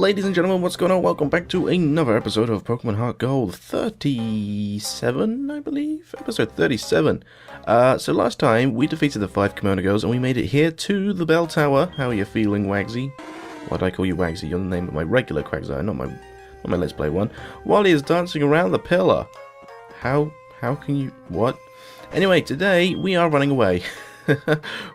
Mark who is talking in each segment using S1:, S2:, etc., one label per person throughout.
S1: Ladies and gentlemen, what's going on? Welcome back to another episode of Pokemon HeartGold 37, I believe? Episode 37. So last time, we defeated the 5 Kimonos and we made it here to the Bell Tower. How are you feeling, Wagsy? Why do I call you Wagsy? You're the name of my regular Quagsire, not my Let's Play one. Wally is dancing around the pillar. How can you... what? Anyway, today we are running away.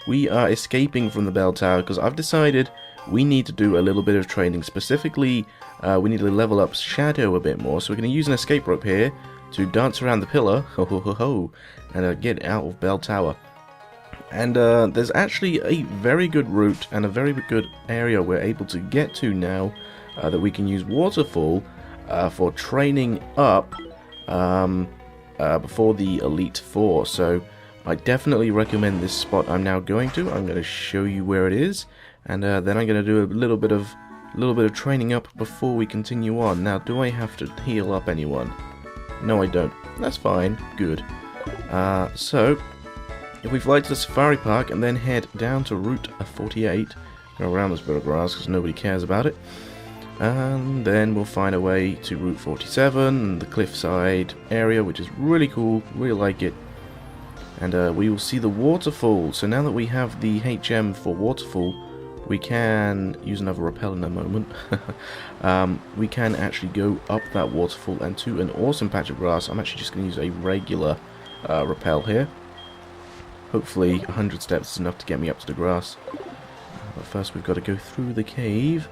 S1: We are escaping from the Bell Tower because I've decided we need to do a little bit of training. Specifically, we need to level up Shadow a bit more. So we're going to use an escape rope here to dance around the pillar, and get out of Bell Tower. And there's actually a very good route and a very good area we're able to get to now that we can use Waterfall for training up before the Elite Four. So I definitely recommend this spot I'm now going to. I'm going to show you where it is, and then I'm going to do a little bit of training up before we continue on. Now, do I have to heal up anyone? No, I don't. That's fine. Good. So, if we fly to the Safari Park and then head down to Route 48, go around this bit of grass because nobody cares about it, and then we'll find a way to Route 47, the cliffside area, which is really cool. Really like it. And we will see the waterfall. So now that we have the HM for waterfall, we can use another repel in a moment. We can actually go up that waterfall and to an awesome patch of grass. I'm actually just going to use a regular repel here. Hopefully 100 steps is enough to get me up to the grass. But first we've got to go through the cave.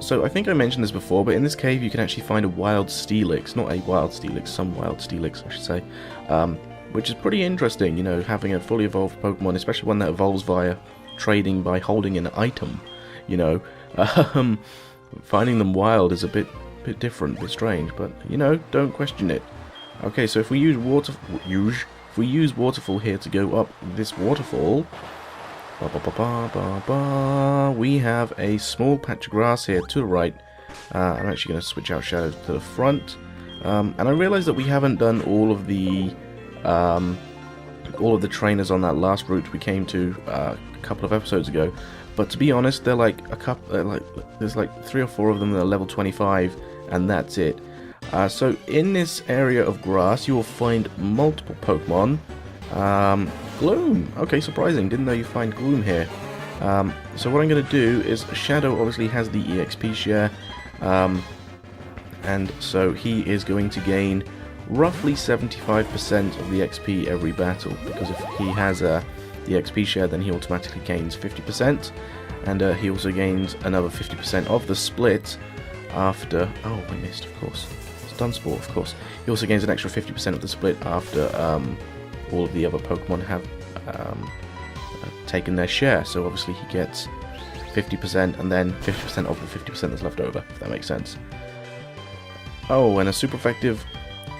S1: So I think I mentioned this before, but in this cave you can actually find a wild Steelix. Not a wild Steelix, some wild Steelix I should say. Which is pretty interesting, you know, having a fully evolved Pokemon, especially one that evolves via trading by holding an item, you know. Finding them wild is a bit different, a bit strange, but, you know, don't question it. Okay, so if we use Waterfall here to go up this waterfall, we have a small patch of grass here to the right. I'm actually going to switch out Shadow to the front, and I realised that we haven't done all of the trainers on that last route we came to a couple of episodes ago, but to be honest, they're like there's like 3 or 4 of them that are level 25, and that's it. So in this area of grass, you will find multiple Pokemon. Gloom. Okay, surprising. Didn't know you find Gloom here. So what I'm going to do is Shadow obviously has the EXP share, and so he is going to gain roughly 75% of the XP every battle, because if he has the XP share, then he automatically gains 50%, and he also gains another 50% of the split after... oh, I missed, of course. It's done Spore, of course. He also gains an extra 50% of the split after all of the other Pokemon have taken their share, so obviously he gets 50% and then 50% of the 50% that's left over, if that makes sense. Oh, and a super effective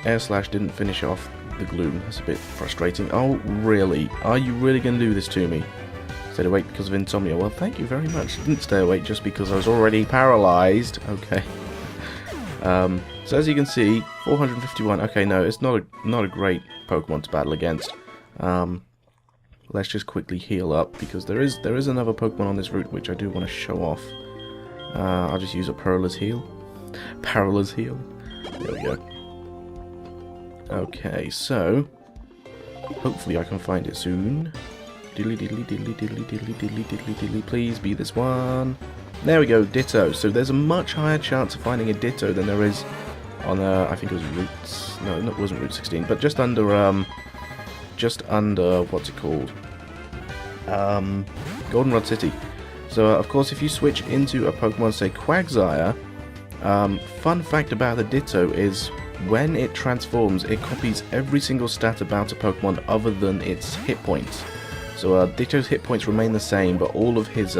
S1: Air Slash didn't finish off the Gloom. That's a bit frustrating. Oh, really? Are you really going to do this to me? Stayed awake because of insomnia. Well, thank you very much. Didn't stay awake just because I was already paralyzed. Okay. So as you can see, 451. Okay, no, it's not a great Pokemon to battle against. Let's just quickly heal up because there is another Pokemon on this route which I do want to show off. I'll just use a Paralys's Heal. Paralys's Heal. There we go. Okay, so hopefully I can find it soon. Diddly diddly diddly diddly diddly diddly diddly diddly. Please be this one. There we go, Ditto. So there's a much higher chance of finding a Ditto than there is on I think it was Route... no, it wasn't Route 16, but just under what's it called? Goldenrod City. So of course, if you switch into a Pokemon, say Quagsire, fun fact about the Ditto is, when it transforms, it copies every single stat about a Pokemon other than its hit points. So Ditto's hit points remain the same, but all of his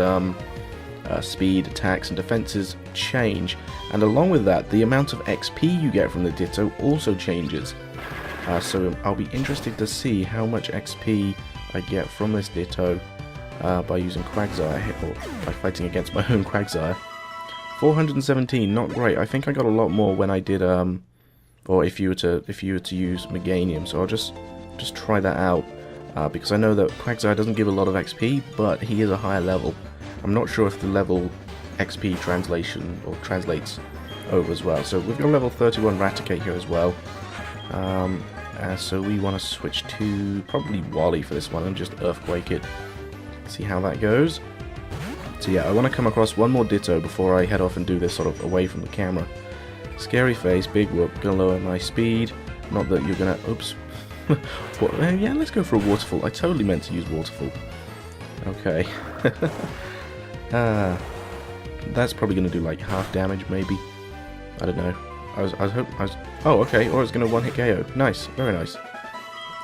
S1: speed, attacks, and defenses change. And along with that, the amount of XP you get from the Ditto also changes. So I'll be interested to see how much XP I get from this Ditto by using Quagsire, or by fighting against my own Quagsire. 417, not great. I think I got a lot more when I did or if you were to use Meganium, so I'll just try that out, because I know that Quagsire doesn't give a lot of XP, but he is a higher level. I'm not sure if the level XP translation, or translates over as well. So we've got a level 31 Raticate here as well. So we want to switch to probably Wally for this one and just Earthquake it. See how that goes. So yeah, I want to come across one more Ditto before I head off and do this sort of away from the camera. Scary face, big whoop, gonna lower my speed. Not that you're gonna, oops. Yeah, let's go for a Waterfall. I totally meant to use Waterfall. Okay. That's probably gonna do like half damage, maybe. I don't know. I was hoping. Oh, okay. Or it's gonna one-hit KO. Nice, very nice.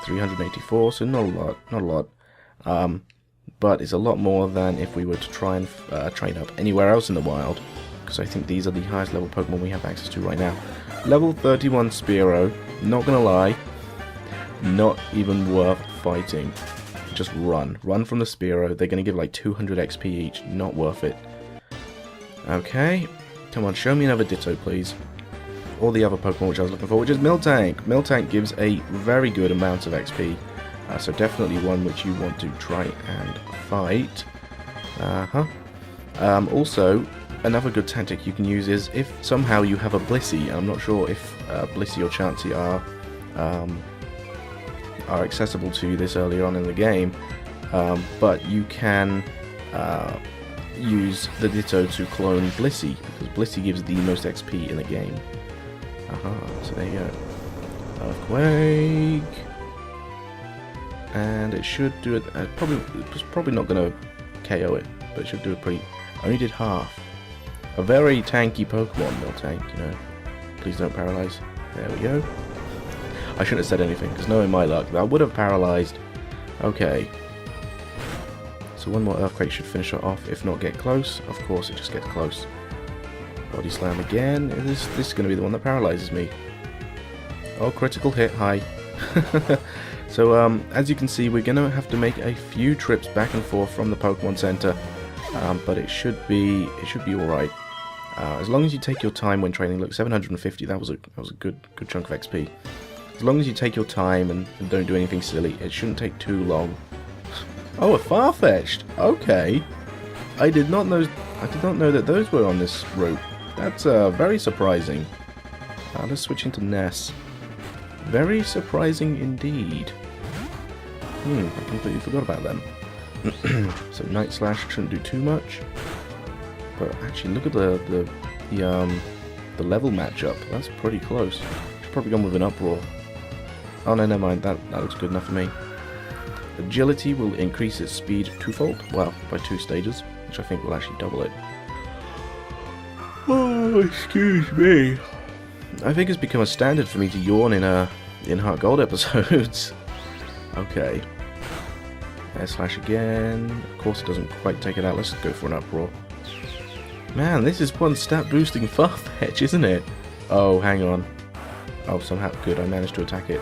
S1: 384, so not a lot. But it's a lot more than if we were to try and train up anywhere else in the wild, because I think these are the highest level Pokemon we have access to right now. Level 31 Spearow, not gonna lie, not even worth fighting. Just run from the Spearow. They're gonna give like 200 XP each, not worth it. Okay, come on, show me another Ditto, please. Or the other Pokemon which I was looking for, which is Miltank. Miltank gives a very good amount of XP. So definitely one which you want to try and fight. Also, another good tactic you can use is if somehow you have a Blissey. I'm not sure if Blissey or Chansey are accessible to you this early on in the game, but you can use the Ditto to clone Blissey, because Blissey gives the most XP in the game. So there you go. Earthquake. And it should do it. It's probably not going to KO it, but it should do it pretty. Only did half. A very tanky Pokemon, Miltank. You know, please don't paralyze. There we go. I shouldn't have said anything, because knowing my luck, that would have paralyzed. Okay. So one more Earthquake should finish it off. If not, get close. Of course, it just gets close. Body Slam again. This is going to be the one that paralyzes me. Oh, critical hit. Hi. So, as you can see, we're going to have to make a few trips back and forth from the Pokemon Center, but it should be alright. As long as you take your time when training. Look, 750, that was a good chunk of XP. As long as you take your time and don't do anything silly, it shouldn't take too long. Oh, a Farfetch'd! Okay. I did not know that those were on this route. That's very surprising. Let's switch into Ness. Very surprising indeed. I completely forgot about them. So Night Slash shouldn't do too much. But actually, look at the level matchup. That's pretty close. Should probably gone with an Uproar. Oh no, never mind. That looks good enough for me. Agility will increase its speed twofold. Well, by 2 stages, which I think will actually double it. Oh, excuse me. I think it's become a standard for me to yawn in HeartGold episodes. Okay. Air Slash again. Of course it doesn't quite take it out. Let's go for an Uproar. Man, this is one stat boosting Farfetch, isn't it? Oh, hang on. Oh, somehow good. I managed to attack it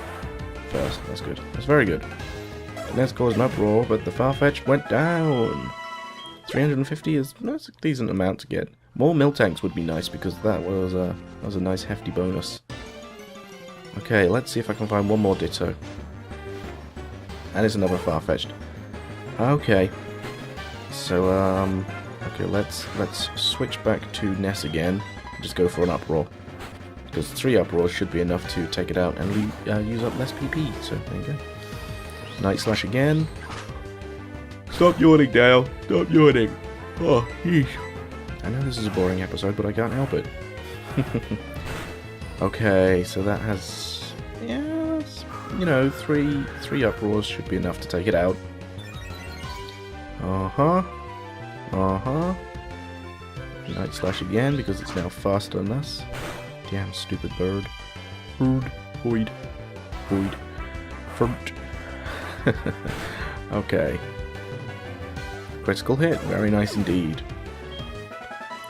S1: first. That's good. That's very good. And let's cause an Uproar, but the Farfetch went down. 350 that's a decent amount to get. More Miltanks would be nice, because that was a nice hefty bonus. Okay, let's see if I can find one more Ditto. And it's another Farfetch'd. Okay. So okay, let's switch back to Ness again. Just go for an Uproar, because 3 Uproars should be enough to take it out and use up less PP. So there you go. Night Slash again. Stop yawning, Dale. Stop yawning. Oh, yeesh. I know this is a boring episode, but I can't help it. Okay, so that has, yes, you know, three Uproars should be enough to take it out. Night Slash again, because it's now faster than us. Damn stupid bird. Void. Fruit. Okay. Critical hit, very nice indeed.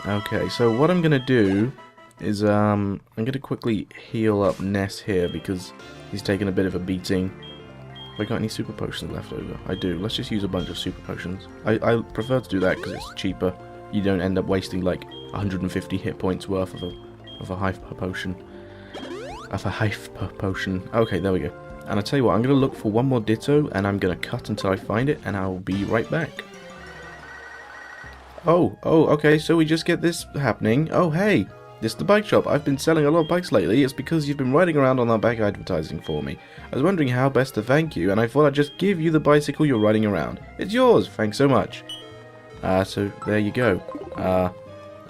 S1: Okay, so what I'm going to do is I'm going to quickly heal up Ness here, because he's taken a bit of a beating. Have I got any super potions left over? I do. Let's just use a bunch of super potions. I prefer to do that because it's cheaper. You don't end up wasting like 150 hit points worth of a hyper potion. Okay, there we go. And I tell you what, I'm going to look for one more Ditto, and I'm going to cut until I find it, and I'll be right back. Oh, okay, so we just get this happening. Oh, hey, this is the bike shop. I've been selling a lot of bikes lately. It's because you've been riding around on our bike advertising for me. I was wondering how best to thank you, and I thought I'd just give you the bicycle you're riding around. It's yours. Thanks so much. So there you go.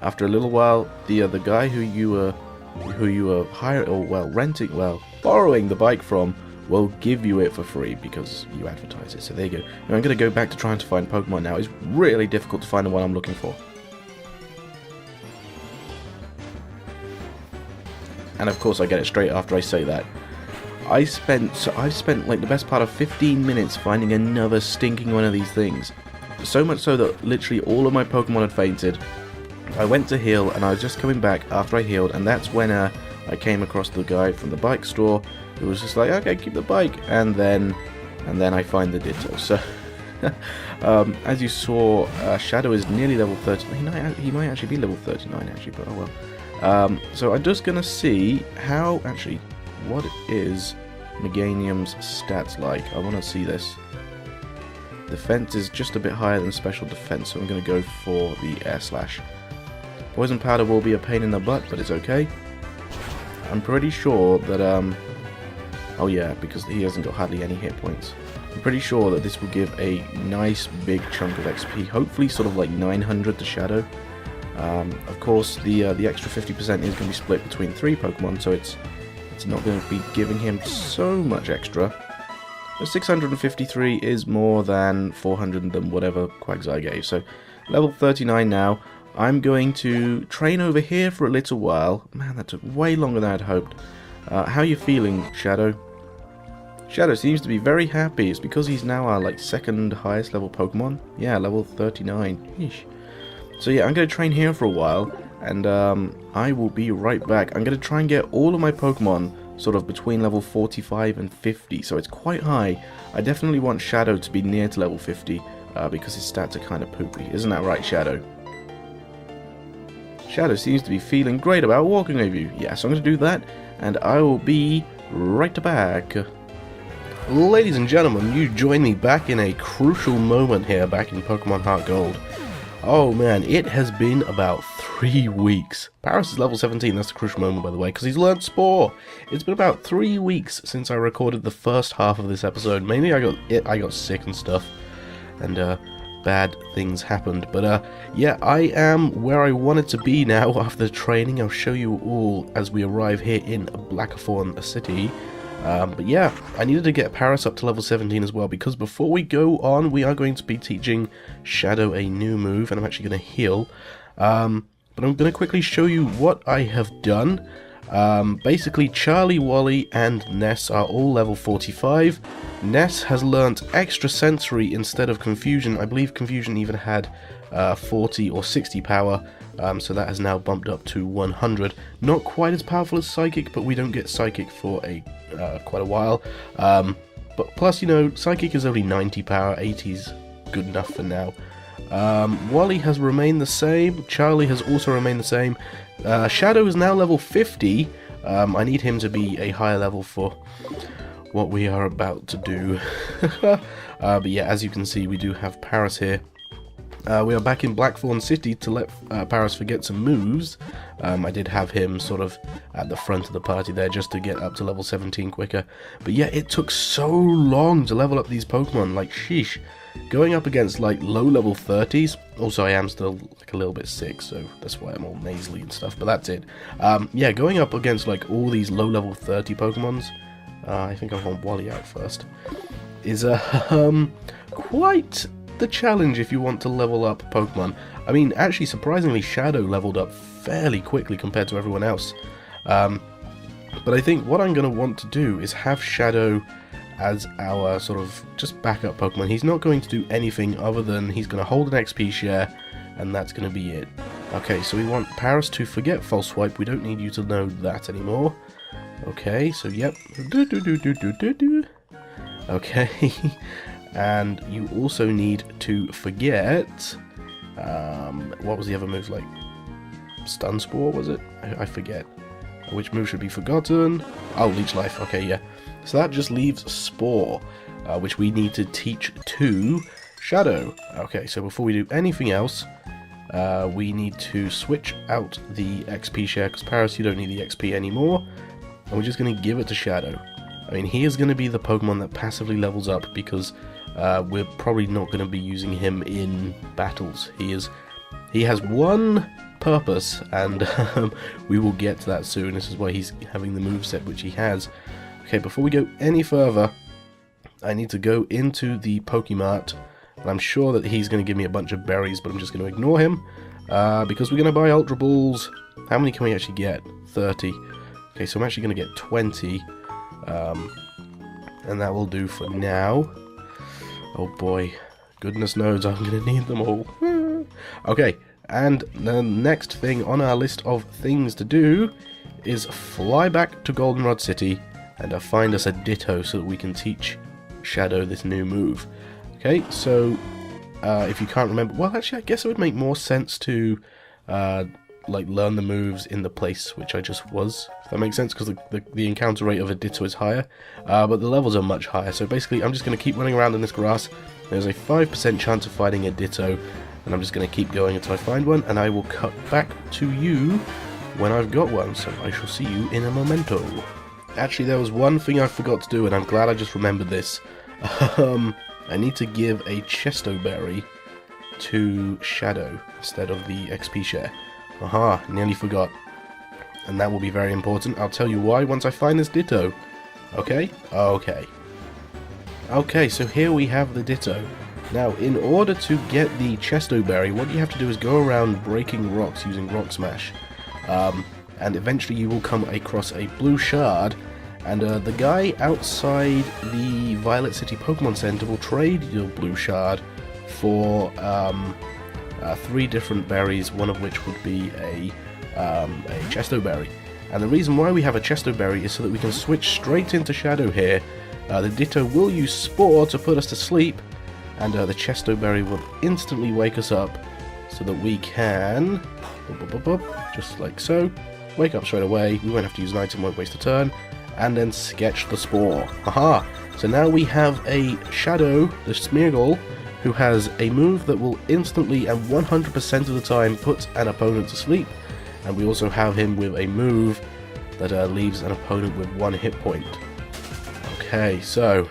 S1: After a little while, the guy who you were borrowing the bike from will give you it for free because you advertise it. So there you go. Now I'm going to go back to trying to find Pokemon now. It's really difficult to find the one I'm looking for. And of course I get it straight after I say that. I've spent like the best part of 15 minutes finding another stinking one of these things. So much so that literally all of my Pokemon had fainted. I went to heal and I was just coming back after I healed, and that's when I came across the guy from the bike store who was just like, okay, keep the bike, and then I find the Ditto. So as you saw, Shadow is nearly level 30. He might actually be level 39 actually, but oh well. So I'm just gonna see what is Meganium's stats like. I want to see this. Defense is just a bit higher than special defense, so I'm going to go for the Air Slash. Poison Powder will be a pain in the butt, but it's okay. I'm pretty sure that, oh yeah, because he hasn't got hardly any hit points. I'm pretty sure that this will give a nice big chunk of XP, hopefully sort of like 900 to Shadow. Of course, the extra 50% is going to be split between 3 Pokemon, so it's not going to be giving him so much extra. But 653 is more than 400 than whatever Quagsire gave, so level 39 now. I'm going to train over here for a little while. Man, that took way longer than I'd hoped. How are you feeling, Shadow? Shadow seems to be very happy. It's because he's now our second highest level Pokemon. Yeah, level 39. Yeesh. So yeah, I'm going to train here for a while, and I will be right back. I'm going to try and get all of my Pokemon sort of between level 45 and 50, so it's quite high. I definitely want Shadow to be near to level 50, because his stats are kind of poopy. Isn't that right, Shadow? Shadow seems to be feeling great about walking with you. Yeah, so I'm going to do that, and I will be right back. Ladies and gentlemen, you join me back in a crucial moment here, back in Pokemon HeartGold. Oh man, it has been about 3 weeks. Paris is level 17, that's a crucial moment by the way, because he's learned Spore. It's been about 3 weeks since I recorded the first half of this episode. Mainly I got sick and stuff, and bad things happened. But yeah, I am where I wanted to be now after the training. I'll show you all as we arrive here in Blackathorn City. But yeah, I needed to get Paris up to level 17 as well, because before we go on, we are going to be teaching Shadow a new move, and I'm actually going to heal. But I'm going to quickly show you what I have done. Basically, Charlie, Wally, and Ness are all level 45. Ness has learnt Extra Sensory instead of Confusion. I believe Confusion even had 40 or 60 power. So that has now bumped up to 100. Not quite as powerful as Psychic, but we don't get Psychic for quite a while. But plus, you know, Psychic is only 90 power, 80's good enough for now. Wally has remained the same. Charlie has also remained the same. Shadow is now level 50. I need him to be a higher level for what we are about to do. But yeah, as you can see, we do have Paris here. We are back in Blackthorn City to let Paris forget some moves. I did have him sort of at the front of the party there just to get up to level 17 quicker. But yeah, it took so long to level up these Pokemon, like sheesh. Going up against like low level 30s, also I am still like a little bit sick, so that's why I'm all nasally and stuff, but that's it. Yeah, going up against like all these low level 30 Pokemons, I think I want Wally out first, is quite the challenge if you want to level up Pokemon. I mean, actually surprisingly Shadow leveled up fairly quickly compared to everyone else. But I think what I'm going to want to do is have Shadow as our sort of just backup Pokemon. He's not going to do anything other than he's going to hold an XP share, and that's going to be it. Okay, so we want Paris to forget False Swipe. We don't need you to know that anymore. Okay, so yep. Okay. And you also need to forget, what was the other move, like Stun Spore, was it? I forget. Which move should be forgotten? Oh, Leech Life, okay, yeah. So that just leaves Spore, which we need to teach to Shadow. Okay, so before we do anything else, we need to switch out the XP share, because Paris, you don't need the XP anymore, and we're just going to give it to Shadow. I mean, he is going to be the Pokemon that passively levels up, because we're probably not going to be using him in battles. He has one purpose, and we will get to that soon. This is why he's having the moveset which he has. Okay, before we go any further, I need to go into the Pokemart, and I'm sure that he's going to give me a bunch of berries, but I'm just going to ignore him, because we're going to buy Ultra Balls. How many can we actually get? 30. Okay, so I'm actually going to get 20, and that will do for now. Oh boy, goodness knows I'm going to need them all. Okay, and the next thing on our list of things to do is fly back to Goldenrod City and find us a Ditto so that we can teach Shadow this new move. Okay, so if you can't remember, well, actually, I guess it would make more sense to like learn the moves in the place which I just was, if that makes sense, because the encounter rate of a Ditto is higher, but the levels are much higher. So basically, I'm just going to keep running around in this grass. There's a 5% chance of finding a Ditto, and I'm just going to keep going until I find one, and I will cut back to you when I've got one. So I shall see you in a momento. Actually, there was one thing I forgot to do, and I'm glad I just remembered this. I need to give a Chesto Berry to Shadow instead of the XP share. Aha, nearly forgot. And that will be very important. I'll tell you why once I find this Ditto. Okay? Okay. Okay, so here we have the Ditto. Now, in order to get the Chesto Berry, what you have to do is go around breaking rocks using Rock Smash. And eventually you will come across a blue shard, and the guy outside the Violet City Pokemon Center will trade your blue shard for 3 different berries, one of which would be a Chesto Berry. And the reason why we have a Chesto Berry is so that we can switch straight into Shadow here. The Ditto will use Spore to put us to sleep, and the Chesto Berry will instantly wake us up so that we can, just like so, wake up straight away. We won't have to use an item, won't waste a turn, and then sketch the Spore. Haha! So now we have a Shadow, the Smeargle, who has a move that will instantly and 100% of the time put an opponent to sleep. And we also have him with a move that leaves an opponent with 1 hit point. Okay, so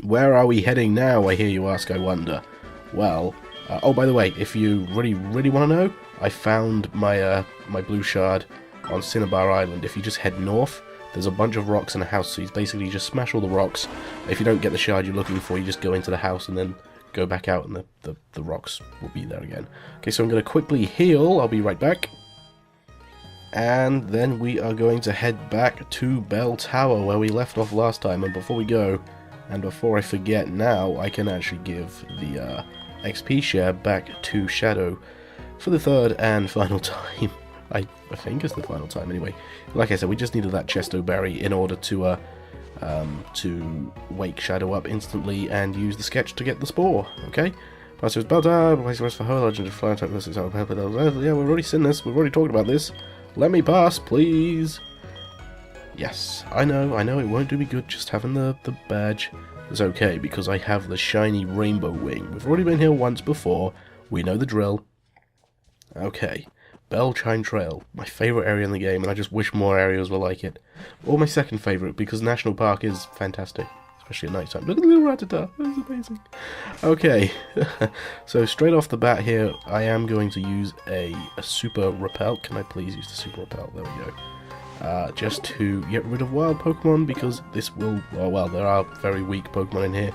S1: where are we heading now, I hear you ask, I wonder. Well, oh, by the way, if you really want to know, I found my my blue shard on Cinnabar Island. If you just head north, there's a bunch of rocks and a house, so you basically just smash all the rocks. If you don't get the shard you're looking for, you just go into the house and then go back out, and the rocks will be there again. Okay, so I'm going to quickly heal. I'll be right back. And then we are going to head back to Bell Tower, where we left off last time. And before we go, and before I forget now, I can actually give the XP share back to Shadow for the 3rd and final time. I think it's the final time anyway. Like I said, we just needed that Chesto Berry in order to wake Shadow up instantly and use the sketch to get the Spore. Okay? Yeah, we've already seen this. We've already talked about this. Let me pass, please. Yes, I know, it won't do me good just having the badge. It's okay, because I have the shiny rainbow wing. We've already been here once before. We know the drill. Okay. Bellchime Trail, my favourite area in the game, and I just wish more areas were like it. Or my second favourite, because National Park is fantastic, especially at night time. Look at the little Rattata, that's amazing. Okay, so straight off the bat here, I am going to use a Super Repel. Can I please use the Super Repel? There we go. Just to get rid of wild Pokemon, because this will, well, there are very weak Pokemon in here.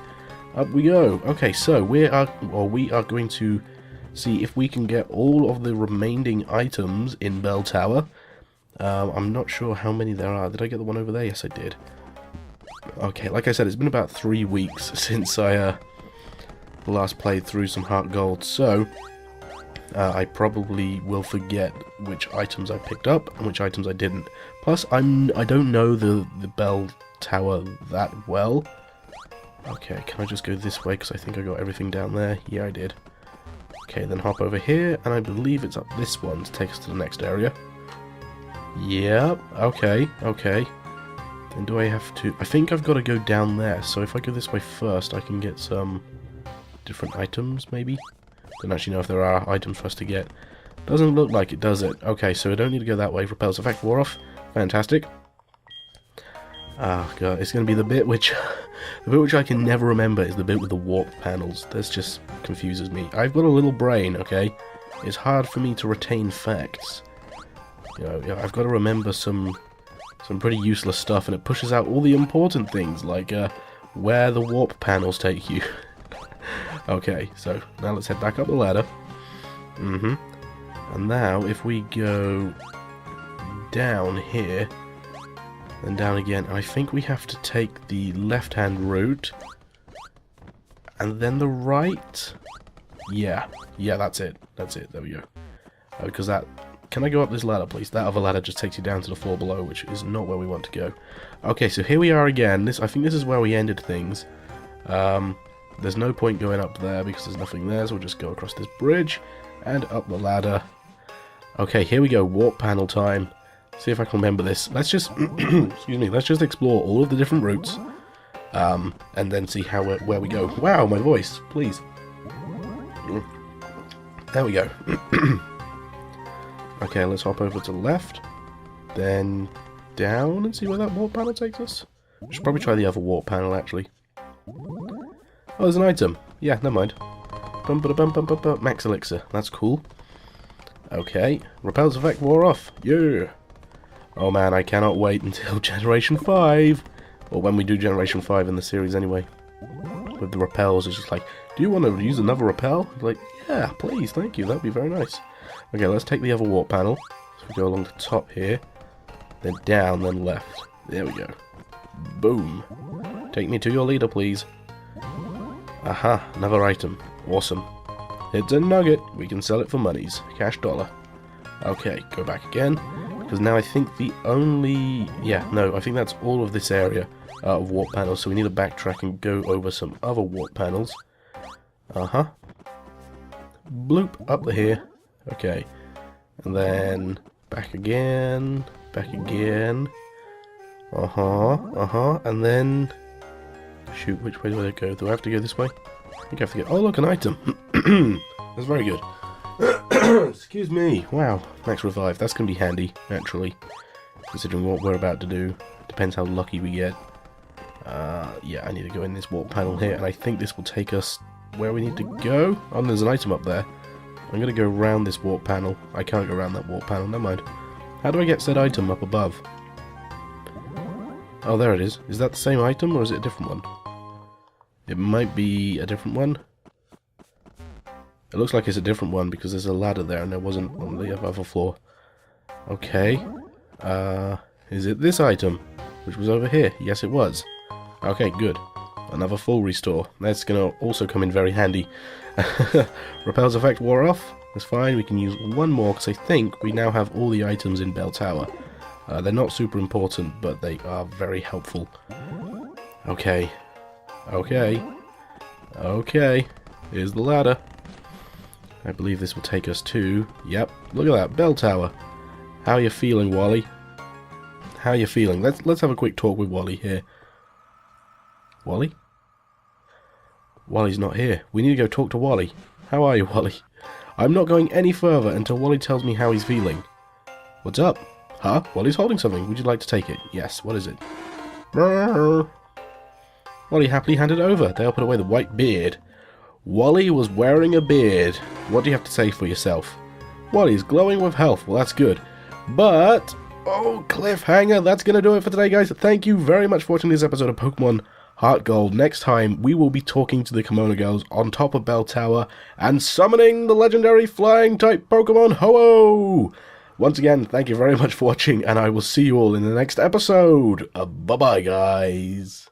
S1: Up we go. Okay, so we are going to see if we can get all of the remaining items in Bell Tower. I'm not sure how many there are. Did I get the one over there? Yes, I did. Okay, like I said, it's been about 3 weeks since I last played through some HeartGold, so I probably will forget which items I picked up and which items I didn't. Plus, I don't know the Bell Tower that well. Okay, can I just go this way, because I think I got everything down there? Yeah, I did. Okay, then hop over here, and I believe it's up this one to take us to the next area. Yep, okay. Then do I have to... I think I've got to go down there, so if I go this way first, I can get some different items, maybe? Don't actually know if there are items for us to get. Doesn't look like it, does it? Okay, so we don't need to go that way. Repels effect wore off. Fantastic. Ah, God, it's going to be the bit which I can never remember is the bit with the warp panels. This just confuses me. I've got a little brain, okay? It's hard for me to retain facts. You know, I've got to remember some pretty useless stuff, and it pushes out all the important things, like where the warp panels take you. Okay, so now let's head back up the ladder. And now, if we go down here, and down again, I think we have to take the left-hand route, and then the right. Yeah, that's it. There we go. Because that... Can I go up this ladder, please? That other ladder just takes you down to the floor below, which is not where we want to go. Okay, so here we are again. I think this is where we ended things. There's no point going up there because there's nothing there, so we'll just go across this bridge and up the ladder. Okay, here we go. Warp panel time. See if I can remember this. Let's just... excuse me. Let's just explore all of the different routes. And then see where we go. Wow, my voice. Please. There we go. Okay, let's hop over to the left. Then down and see where that warp panel takes us. We should probably try the other warp panel, actually. Oh, there's an item. Yeah, never mind. Max elixir. That's cool. Okay. Repels effect wore off. Yeah. Oh man, I cannot wait until Generation 5. Or when we do Generation 5 in the series anyway. With the repels, it's just like, do you want to use another repel? Like, yeah, please, thank you. That'd be very nice. Okay, let's take the other warp panel. So we go along the top here. Then down, then left. There we go. Boom. Take me to your leader, please. Aha, another item. Awesome. It's a nugget. We can sell it for monies. Cash dollar. Okay, go back again. Because now I think the only... Yeah, no, I think that's all of this area of warp panels. So we need to backtrack and go over some other warp panels. Uh-huh. Bloop, up here. Okay. And then back again. Back again. Uh-huh. And then... Shoot, which way do I go? Do I have to go this way? I think I have to go... Oh, look, an item. That's very good. Excuse me. Wow. Max revive. That's going to be handy, naturally. Considering what we're about to do. Depends how lucky we get. Yeah, I need to go in this warp panel here. And I think this will take us where we need to go. Oh, there's an item up there. I'm going to go around this warp panel. I can't go around that warp panel. Never mind. How do I get said item up above? Oh, there it is. Is that the same item, or is it a different one? It might be a different one. It looks like it's a different one because there's a ladder there and there wasn't on the other floor. Okay. Is it this item? Which was over here? Yes, it was. Okay, good. Another full restore. That's going to also come in very handy. Repels effect wore off. That's fine. We can use one more because I think we now have all the items in Bell Tower. They're not super important, but they are very helpful. Okay. Here's the ladder. I believe this will take us to... Yep, look at that, Bell Tower. How are you feeling, Wally? How are you feeling? Let's have a quick talk with Wally here. Wally? Wally's not here. We need to go talk to Wally. How are you, Wally? I'm not going any further until Wally tells me how he's feeling. What's up? Huh? Wally's holding something. Would you like to take it? Yes. What is it? Wally happily handed it over. They'll put away the white beard. Wally was wearing a beard. What do you have to say for yourself? Wally's glowing with health. Well, that's good. But... Oh, cliffhanger. That's going to do it for today, guys. Thank you very much for watching this episode of Pokemon HeartGold. Next time, we will be talking to the Kimono Girls on top of Bell Tower and summoning the legendary flying-type Pokemon Ho-Oh! Once again, thank you very much for watching, and I will see you all in the next episode. Bye-bye, guys.